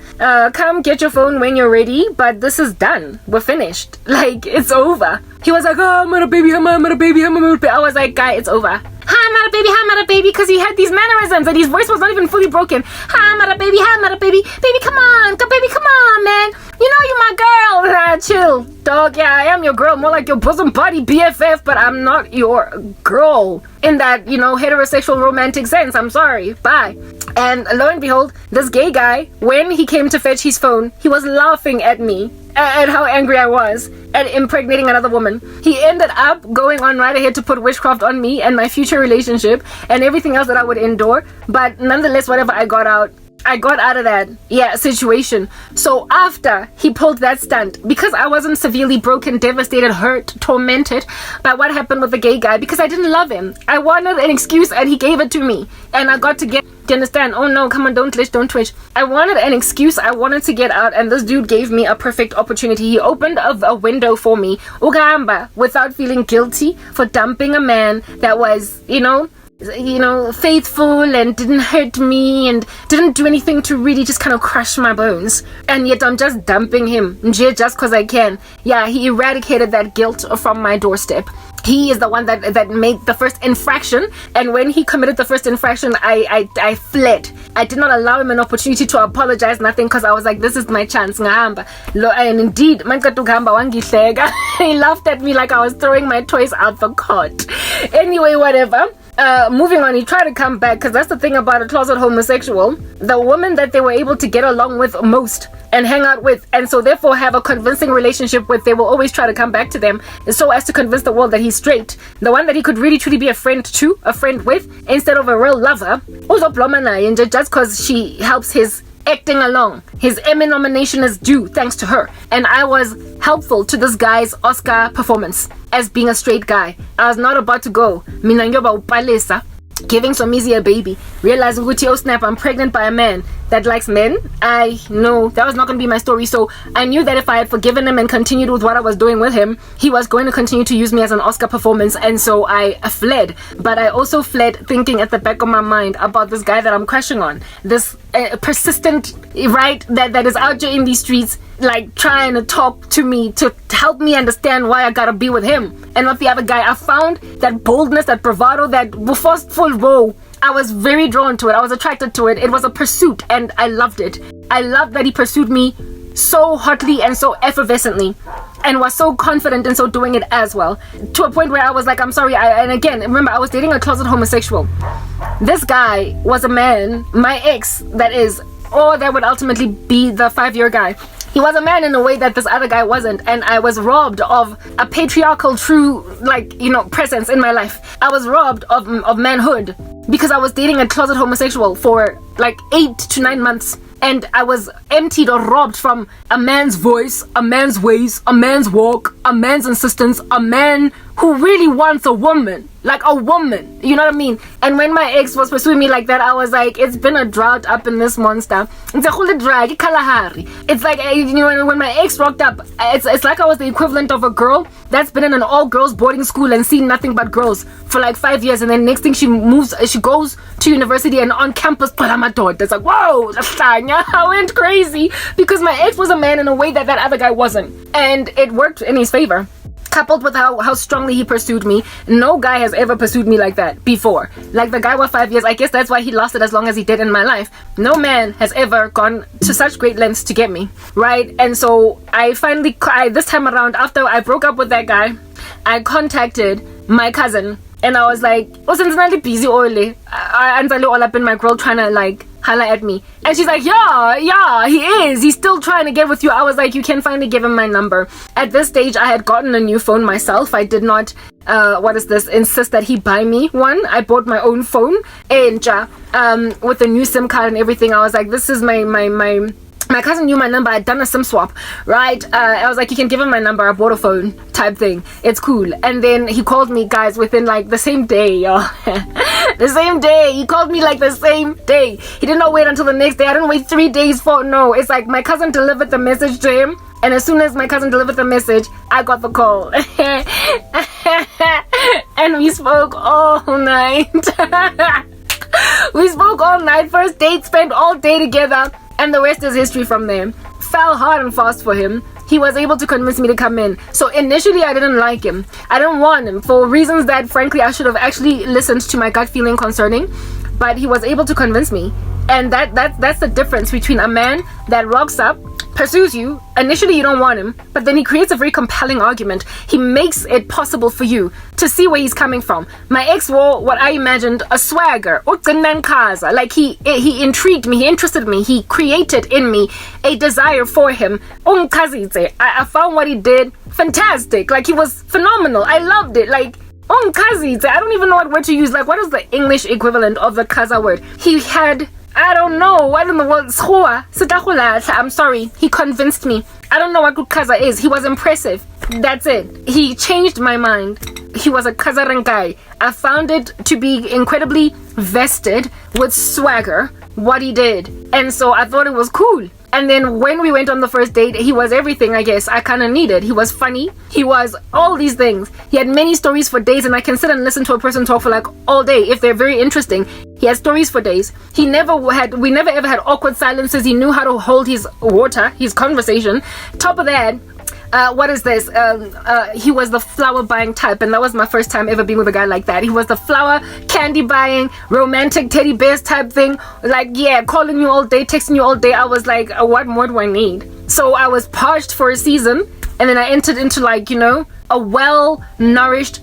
Speaker 1: Come get your phone when you're ready, but this is done. We're finished. Like, it's over. He was like, oh, I'm not a baby. I was like, guy, it's over. I'm not a baby, because he had these mannerisms and his voice was not even fully broken. I'm not a baby. Baby, come on, man. You know you're my girl. Chill, dog. Yeah, I am your girl, more like your bosom buddy, BFF, but I'm not your girl in that, heterosexual romantic sense. I'm sorry. Bye. And lo and behold, this gay guy, when he came to fetch his phone, he was laughing at me at how angry I was at impregnating another woman. He ended up going on right ahead to put witchcraft on me and my future relationship and everything else that I would endure. But nonetheless, whatever, I got out of that situation. So after he pulled that stunt, because I wasn't severely broken, devastated, hurt, tormented by what happened with the gay guy, because I didn't love him, I wanted an excuse and he gave it to me, and I got to get, do you understand? Oh no, come on, don't twitch. I wanted an excuse, I wanted to get out, and this dude gave me a perfect opportunity. He opened a window for me, Ugamba, without feeling guilty for dumping a man that was, faithful and didn't hurt me and didn't do anything to really just kind of crush my bones, and yet I'm just dumping him just because I can. He eradicated that guilt from my doorstep. He is the one that made the first infraction, and when he committed the first infraction, I fled. I did not allow him an opportunity to apologize, nothing, because I was like, this is my chance. And indeed, he laughed at me like I was throwing my toys out the cot. Anyway, whatever. Moving on, he tried to come back, because that's the thing about a closet homosexual. The woman that they were able to get along with most and hang out with, and so therefore have a convincing relationship with, they will always try to come back to them so as to convince the world that he's straight. The one that he could really truly be a friend with, instead of a real lover, and just because she helps his acting along. His Emmy nomination is due thanks to her, and I was helpful to this guy's Oscar performance as being a straight guy. I was not about to go giving Somizi a baby, realizing, oh snap, I'm pregnant by a man that likes men. I know that was not going to be my story, so I knew that if I had forgiven him and continued with what I was doing with him, he was going to continue to use me as an Oscar performance, and so I fled. But I also fled thinking at the back of my mind about this guy that I'm crushing on, this persistent, right, that is out there in these streets, like trying to talk to me to help me understand why I gotta be with him and not the other guy. I found that boldness, that bravado, that forceful role. I was very drawn to it. I was attracted to it. It was a pursuit, and I loved it. I loved that he pursued me so hotly and so effervescently. and was so confident in so doing it as well, to a point where I was like, I'm sorry. And again, remember, I was dating a closet homosexual. This guy was a man, my ex, that is, or that would ultimately be the 5-year guy. He was a man in a way that this other guy wasn't, and I was robbed of a patriarchal, true, presence in my life. I was robbed of manhood because I was dating a closet homosexual for 8 to 9 months. And I was emptied or robbed from a man's voice, a man's ways, a man's walk, a man's insistence, a man who really wants a woman. Like a woman. You know what I mean? And when my ex was pursuing me like that, I was like, it's been a drought up in this monster. It's a whole drag. It's like, when my ex rocked up, it's like I was the equivalent of a girl that's been in an all-girls boarding school and seen nothing but girls for 5 years. And then next thing she goes to university, and on campus, it's like, whoa, I went crazy because my ex was a man in a way that other guy wasn't. And it worked in his favor. Coupled with how strongly he pursued me. No guy has ever pursued me like that before. Like the guy was 5 years. I guess that's why he lasted as long as he did in my life. No man has ever gone to such great lengths to get me, right? And so I finally, this time around, after I broke up with that guy, I contacted my cousin. And I was like, since I'm busy I'm all up in my girl trying to holla at me. And she's like, yeah, he is. He's still trying to get with you. I was like, you can finally give him my number. At this stage, I had gotten a new phone myself. I did not, insist that he buy me one. I bought my own phone and with a new SIM card and everything. I was like, this is my cousin knew my number. I'd done a SIM swap, right? I was like, you can give him my number. I bought a phone type thing. It's cool. And then he called me, guys, within the same day, y'all. The same day. He called me the same day. He did not wait until the next day. I didn't wait 3 days for, no. It's like my cousin delivered the message to him. And as soon as my cousin delivered the message, I got the call. And we spoke all night. We spoke all night. First date, spent all day together. And the rest is history from there. Fell hard and fast for him. He was able to convince me to come in. So initially I didn't like him. I didn't want him for reasons that frankly I should have actually listened to my gut feeling concerning. But he was able to convince me. And that's the difference between a man that rocks up, pursues you. Initially you don't want him, but then he creates a very compelling argument. He makes it possible for you to see where he's coming from. My ex wore what I imagined a swagger, like he intrigued me, he interested me, he created in me a desire for him. I found what he did fantastic. He was phenomenal. I loved it. I don't even know what word to use. What is the English equivalent of the kaza word? He had, I don't know, what in the world? I'm sorry. He convinced me. I don't know what good kaza is. He was impressive. That's it. He changed my mind. He was a kazaran guy. I found it to be incredibly vested with swagger, what he did. And so I thought it was cool. And then when we went on the first date, he was everything, I guess, I kind of needed. He was funny. He was all these things. He had many stories for days, and I can sit and listen to a person talk for all day if they're very interesting. He had stories for days. We never ever had awkward silences. He knew how to hold his water, his conversation. Top of that, what is this? He was the flower buying type, and that was my first time ever being with a guy like that. He was the flower, candy buying, romantic teddy bears type thing. Calling you all day, texting you all day. I was like, what more do I need? So I was parched for a season, and then I entered into a well-nourished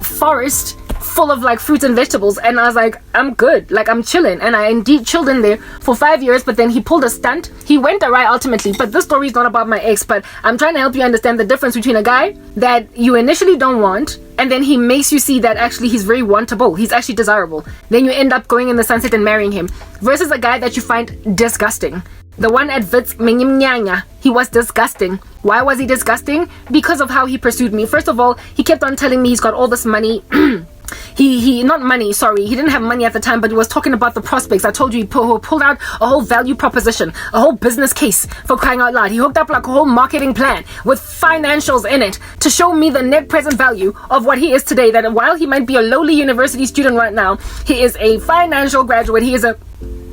Speaker 1: forest full of fruits and vegetables, and I was like, I'm good, I'm chilling. And I indeed chilled in there for 5 years, but then he pulled a stunt. He went awry ultimately, but this story is not about my ex, but I'm trying to help you understand the difference between a guy that you initially don't want, and then he makes you see that actually he's very wantable, he's actually desirable, then you end up going in the sunset and marrying him, versus a guy that you find disgusting. The one at Wits, he was disgusting. Why was he disgusting? Because of how he pursued me. First of all, he kept on telling me he's got all this money. He not money, sorry. He didn't have money at the time, but he was talking about the prospects. I told you he pulled out a whole value proposition, a whole business case, for crying out loud. He hooked up a whole marketing plan with financials in it to show me the net present value of what he is today. That while he might be a lowly university student right now, he is a financial graduate. He is a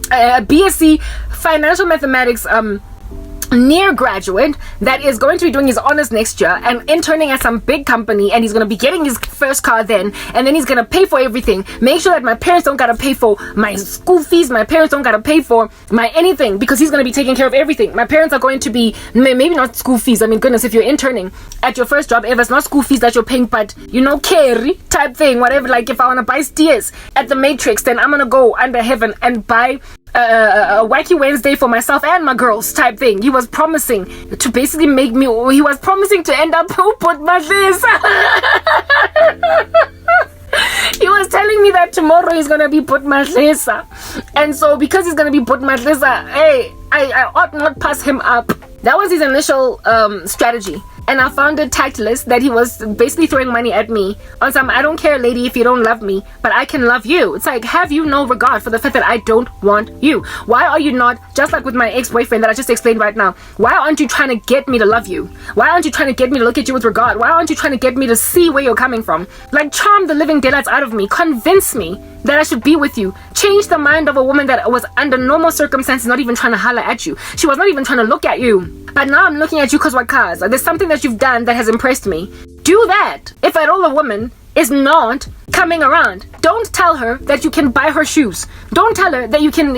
Speaker 1: BSc financial mathematics near graduate that is going to be doing his honors next year and interning at some big company, and he's going to be getting his first car then, and then he's going to pay for everything, make sure that my parents don't got to pay for my school fees, my parents don't got to pay for my anything, because he's going to be taking care of everything. My parents are going to be, maybe not school fees, I mean goodness, if you're interning at your first job, if it's not school fees that you're paying, but carry type thing, whatever, like if I want to buy steers at the Matrix, then I'm going to go under heaven and buy a wacky Wednesday for myself and my girls type thing. He was promising to basically make me, he was promising to end up put my this. He was telling me that tomorrow he's gonna be put matlesa, and so because he's gonna be put matlesa, hey, I ought not pass him up. That was his initial strategy. And I found it tactless that he was basically throwing money at me on some, I don't care lady if you don't love me, but I can love you. It's like, have you no regard for the fact that I don't want you? Why are you not, just like with my ex-boyfriend that I just explained right now, why aren't you trying to get me to love you? Why aren't you trying to get me to look at you with regard? Why aren't you trying to get me to see where you're coming from? Like, charm the living daylights out of me. Convince me that I should be with you. Change the mind of a woman that was under normal circumstances not even trying to holler at you. She was not even trying to look at you. But now I'm looking at you because what cause? There's something that you've done that has impressed me. Do that. If at all a woman is not coming around, don't tell her that you can buy her shoes. Don't tell her that you can,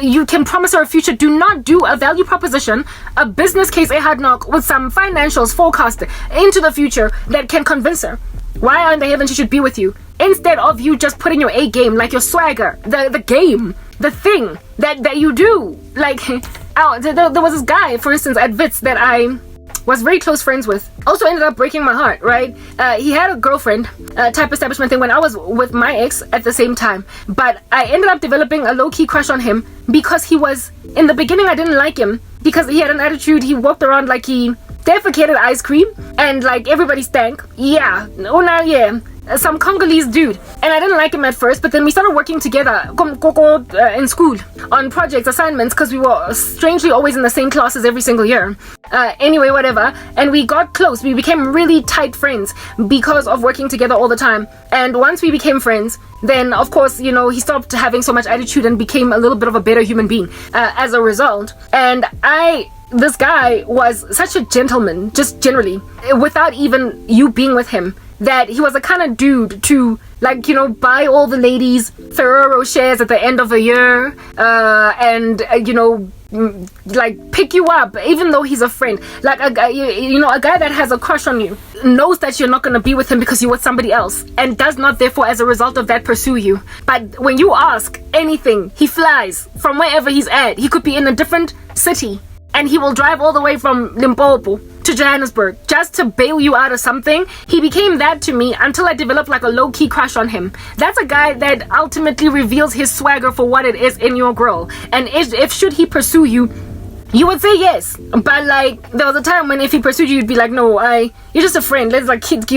Speaker 1: you can promise her a future. Do not do a value proposition, a business case, a hard knock with some financials forecast into the future that can convince her. Why under heaven she should be with you? Instead of you just putting your A game, like your swagger, the game, the thing that you do. Like, there was this guy, for instance, at Wits that I was very close friends with. Also ended up breaking my heart, right? He had a girlfriend type establishment thing when I was with my ex at the same time. But I ended up developing a low-key crush on him because he was, in the beginning I didn't like him because he had an attitude. He walked around like he defecated ice cream and like everybody stank. Yeah, some Congolese dude, and I didn't like him at first, but then we started working together in school on projects, assignments, because we were strangely always in the same classes every single year. Anyway, whatever, and we got close. We became really tight friends because of working together all the time. And once we became friends, then of course, he stopped having so much attitude and became a little bit of a better human being as a result. And this guy was such a gentleman, just generally, without even you being with him, that he was the kind of dude to, buy all the ladies Ferrero shares at the end of the year, and pick you up, even though he's a friend. Like a guy, a guy that has a crush on you, knows that you're not going to be with him because you're with somebody else, and does not therefore as a result of that pursue you. But when you ask anything, he flies from wherever he's at. He could be in a different city, and he will drive all the way from Limpopo to Johannesburg just to bail you out of something. He became that to me until I developed like a low-key crush on him. That's a guy that ultimately reveals his swagger for what it is in your girl. And if should he pursue you, you would say yes. But there was a time when if he pursued you, you'd be like, no, you're just a friend. Let's kid,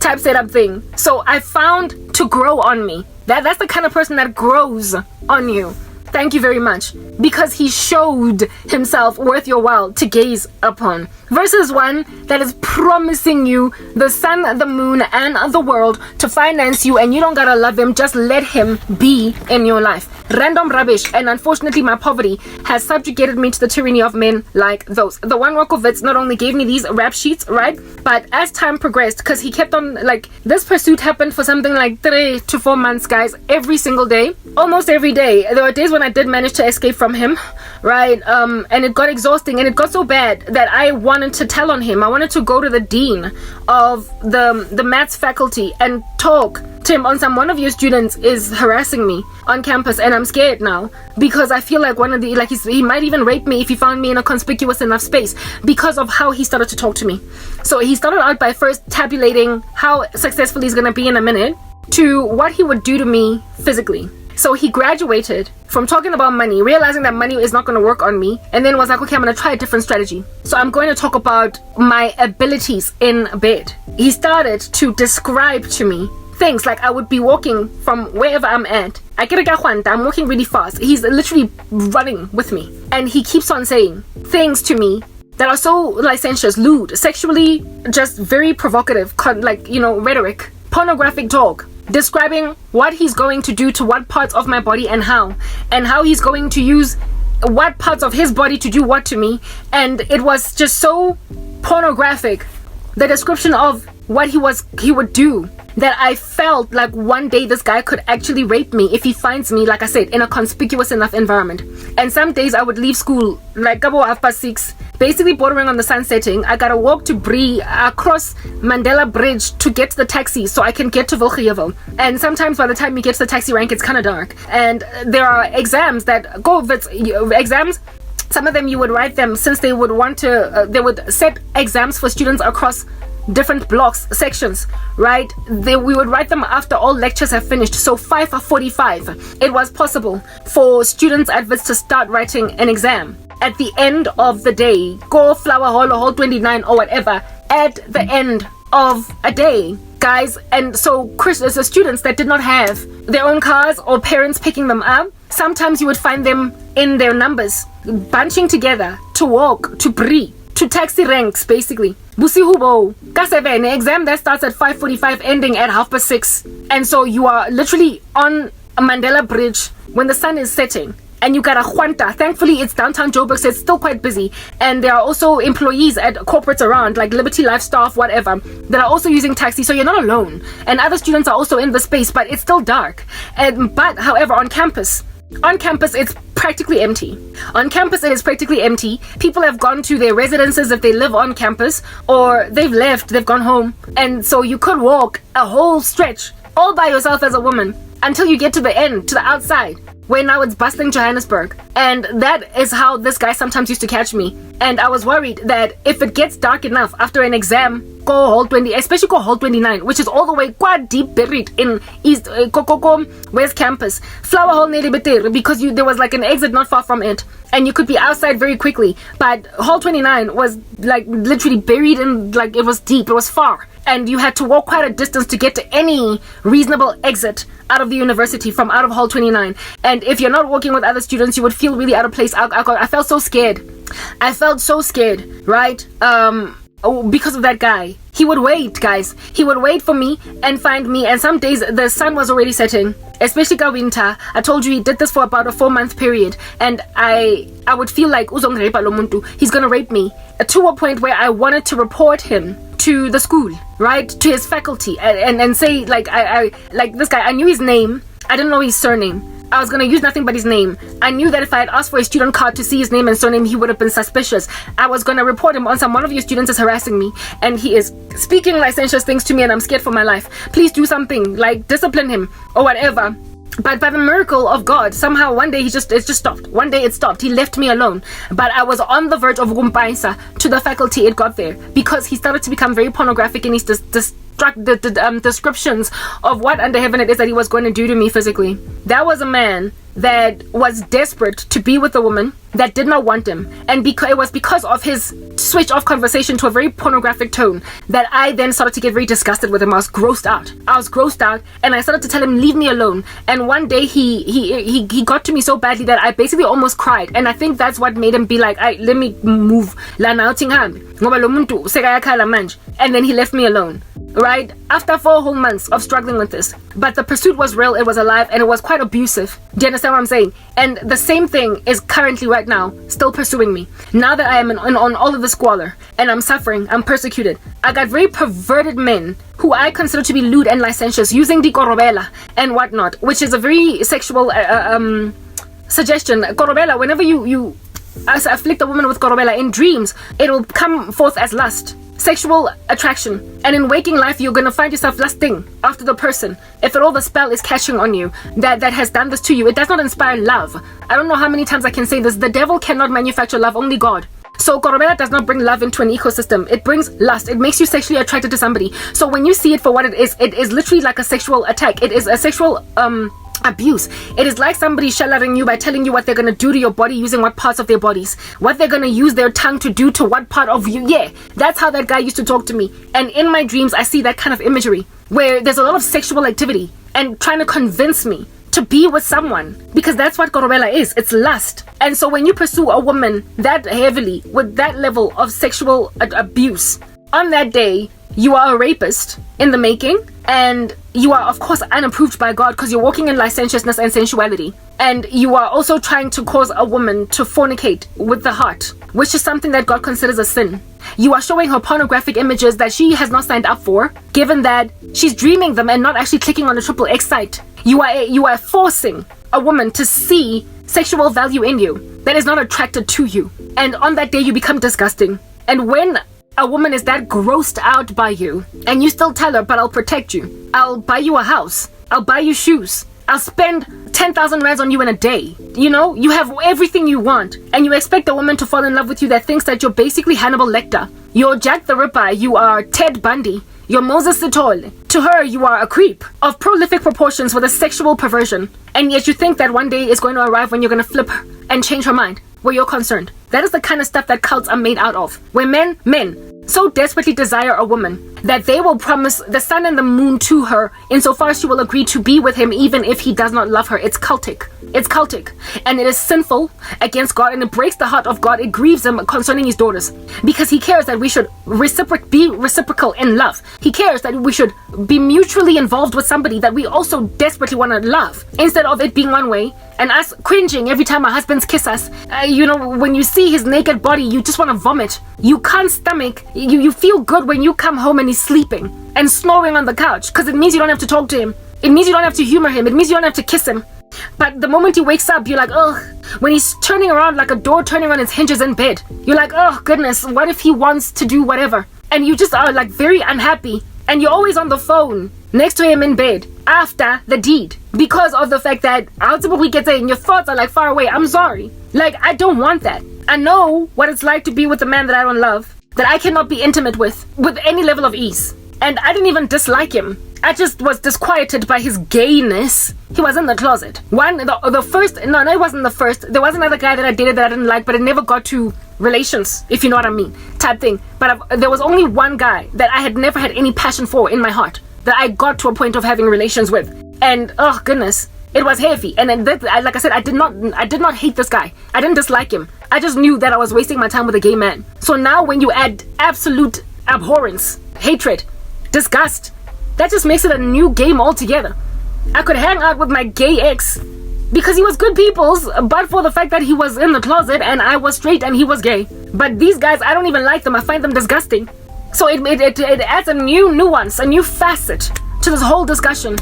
Speaker 1: type setup thing. So I found to grow on me. That's the kind of person that grows on you. Thank you very much. Because he showed himself worth your while to gaze upon. Versus one that is promising you the sun, the moon, and the world to finance you, and you don't gotta love him, just let him be in your life. Random rubbish. And unfortunately my poverty has subjugated me to the tyranny of men like those. The one Rokovitz not only gave me these rap sheets, right, but as time progressed, because he kept on, this pursuit happened for something like 3 to 4 months, guys, every single day, almost every day. There were days when I did manage to escape from him, right, and it got exhausting, and it got so bad that I wanted to tell on him. I wanted to go to the dean of the maths faculty and talk to him on one of your students is harassing me on campus, and I'm scared now because I feel like he might even rape me if he found me in a conspicuous enough space because of how he started to talk to me. So he started out by first tabulating how successful he's gonna be in a minute to what he would do to me physically. So he graduated from talking about money, realizing that money is not going to work on me, and then was like, okay, I'm going to try a different strategy. So I'm going to talk about my abilities in bed. He started to describe to me things like I would be walking from wherever I'm at. I'm walking really fast. He's literally running with me. And he keeps on saying things to me that are so licentious, lewd, sexually, just very provocative, rhetoric, pornographic talk, describing what he's going to do to what parts of my body and how he's going to use what parts of his body to do what to me, and it was just so pornographic, the description of what he would do, that I felt like one day this guy could actually rape me if he finds me, like I said, in a conspicuous enough environment. And some days I would leave school like about 6:30, basically bordering on the sun setting. I gotta walk to Bree, across Mandela Bridge to get to the taxi so I can get to Vilgehevel. And sometimes by the time you get to the taxi rank, it's kind of dark. And there are exams that go with exams. Some of them you would write them since they would want to, they would set exams for students across different blocks, sections, right? We would write them after all lectures have finished. So 5:45, it was possible for students at Wits to start writing an exam at the end of the day. Go Flower Hall or Hall 29 or whatever at the end of a day, guys. And so the students that did not have their own cars or parents picking them up, sometimes you would find them in their numbers bunching together to walk to Bree, to taxi ranks, basically. Busihubo, K7, exam that starts at 5:45, ending at 6:30. And so you are literally on a Mandela Bridge when the sun is setting. And you got a Juanta. Thankfully, it's downtown Joburg, so it's still quite busy. And there are also employees at corporates around, like Liberty Life staff, whatever, that are also using taxi. So you're not alone. And other students are also in the space, but it's still dark. But however, on campus, it's practically empty. On campus, it is practically empty. People have gone to their residences if they live on campus, or they've left, they've gone home. And so you could walk a whole stretch all by yourself as a woman until you get to the end, to the outside, where now it's bustling Johannesburg. And that is how this guy sometimes used to catch me. And I was worried that if it gets dark enough after an exam, go Hall 20, especially go Hall 29, which is all the way quite deep buried in East West Campus. Flower Hall nearly better because there was like an exit not far from it, and you could be outside very quickly. But Hall 29 was like literally buried in, like, it was deep, it was far. And you had to walk quite a distance to get to any reasonable exit out of the university from out of Hall 29. And if you're not walking with other students, you would feel really out of place. I felt so scared. I felt so scared, right? Because of that guy. He would wait, guys. He would wait for me and find me. And some days the sun was already setting, especially ka winter. I told you he did this for about a 4-month period. And I would feel like he's gonna rape me, to a point where I wanted to report him to the school, right, to his faculty, and say, like, I like this guy. I knew his name. I didn't know his surname. I was gonna use nothing but his name. I knew that if I had asked for a student card to see his name and surname, he would have been suspicious. I was gonna report him on one of your students is harassing me, and he is speaking licentious things to me, and I'm scared for my life. Please do something, like discipline him or whatever. But by the miracle of God, somehow one day it just stopped. One day it stopped. He left me alone. But I was on the verge of Gumpaisa to the faculty. It got there because he started to become very pornographic in his descriptions of what under heaven it is that he was going to do to me physically. That was a man that was desperate to be with a woman that did not want him, and it was because of his switch off conversation to a very pornographic tone that I then started to get very disgusted with him. I was grossed out, and I started to tell him, leave me alone. And one day he got to me so badly that I basically almost cried, and I think that's what made him be like, let me move, and then he left me alone, right, after 4 whole months of struggling with this. But the pursuit was real, it was alive, and it was quite abusive. Do you understand what I'm saying? And the same thing is currently right now still pursuing me. Now that I am on all of the squalor and I'm suffering, I'm persecuted, I got very perverted men who I consider to be lewd and licentious, using the korobela and whatnot, which is a very sexual suggestion. Korobela, whenever you afflict a woman with korobela in dreams, it will come forth as lust, sexual attraction, and in waking life you're gonna find yourself lusting after the person. If at all the spell is catching on you that has done this to you, it does not inspire love. I don't know how many times I can say this. The devil cannot manufacture love, only God. So korobela does not bring love into an ecosystem. It brings lust. It makes you sexually attracted to somebody. So when you see it for what it is literally like a sexual attack. It is a sexual abuse. It is like somebody shallowing you by telling you what they're going to do to your body using what parts of their bodies, what they're going to use their tongue to do to what part of you. Yeah, that's how that guy used to talk to me. And in my dreams I see that kind of imagery where there's a lot of sexual activity and trying to convince me to be with someone, because that's what korobela is. It's lust. And so when you pursue a woman that heavily with that level of sexual abuse, on that day you are a rapist in the making, and you are of course unapproved by God because you're walking in licentiousness and sensuality, and you are also trying to cause a woman to fornicate with the heart, which is something that God considers a sin. You are showing her pornographic images that she has not signed up for, given that she's dreaming them and not actually clicking on a XXX site. You are forcing a woman to see sexual value in you that is not attracted to you, and on that day you become disgusting. And when a woman is that grossed out by you, and you still tell her, but I'll protect you, I'll buy you a house, I'll buy you shoes, I'll spend 10,000 rands on you in a day. You know, you have everything you want, and you expect a woman to fall in love with you that thinks that you're basically Hannibal Lecter. You're Jack the Ripper, you are Ted Bundy, you're Moses Sitole. To her, you are a creep of prolific proportions with a sexual perversion, and yet you think that one day is going to arrive when you're going to flip her and change her mind where you're concerned. That is the kind of stuff that cults are made out of, where men so desperately desire a woman that they will promise the sun and the moon to her insofar as she will agree to be with him even if he does not love her. It's cultic. It's cultic. And it is sinful against God, and it breaks the heart of God. It grieves him concerning his daughters, because he cares that we should be reciprocal in love. He cares that we should be mutually involved with somebody that we also desperately want to love, instead of it being one way and us cringing every time our husbands kiss us. When you see his naked body, you just want to vomit. You can't stomach. You feel good when you come home and he's sleeping and snoring on the couch, because it means you don't have to talk to him. It means you don't have to humor him. It means you don't have to kiss him. But the moment he wakes up, you're like, ugh. When he's turning around like a door turning on its hinges in bed, you're like, oh goodness, what if he wants to do whatever? And you just are like very unhappy, and you're always on the phone next to him in bed after the deed, because of the fact that ultimately gets in your thoughts are like far away. I'm sorry. Like, I don't want that. I know what it's like to be with a man that I don't love, that I cannot be intimate with any level of ease. And I didn't even dislike him. I just was disquieted by his gayness. He was in the closet. It wasn't the first. There was another guy that I dated that I didn't like, but it never got to relations, if you know what I mean, type thing. But there was only one guy that I had never had any passion for in my heart, that I got to a point of having relations with. And oh goodness, it was heavy. And then like I said, I did not hate this guy. I didn't dislike him. I just knew that I was wasting my time with a gay man. So now when you add absolute abhorrence, hatred, disgust, that just makes it a new game altogether. I could hang out with my gay ex because he was good people's, but for the fact that he was in the closet and I was straight and he was gay. But these guys, I don't even like them. I find them disgusting. So it adds a new nuance, a new facet to this whole discussion.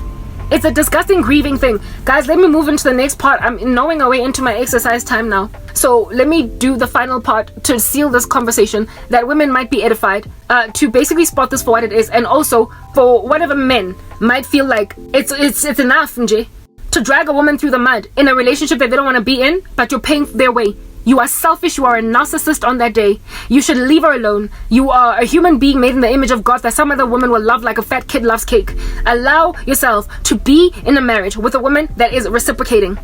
Speaker 1: It's a disgusting, grieving thing. Guys, let me move into the next part. I'm knowing our way into my exercise time now. So let me do the final part to seal this conversation, that women might be edified, to basically spot this for what it is, and also for whatever men might feel like it's enough, Nje, to drag a woman through the mud in a relationship that they don't want to be in, but you're paying their way. You are selfish, you are a narcissist on that day. You should leave her alone. You are a human being made in the image of God that some other woman will love like a fat kid loves cake. Allow yourself to be in a marriage with a woman that is reciprocating.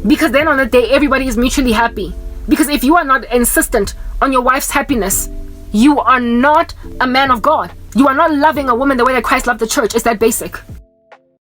Speaker 1: Because then on that day, everybody is mutually happy. Because if you are not insistent on your wife's happiness, you are not a man of God. You are not loving a woman the way that Christ loved the church. It's that basic.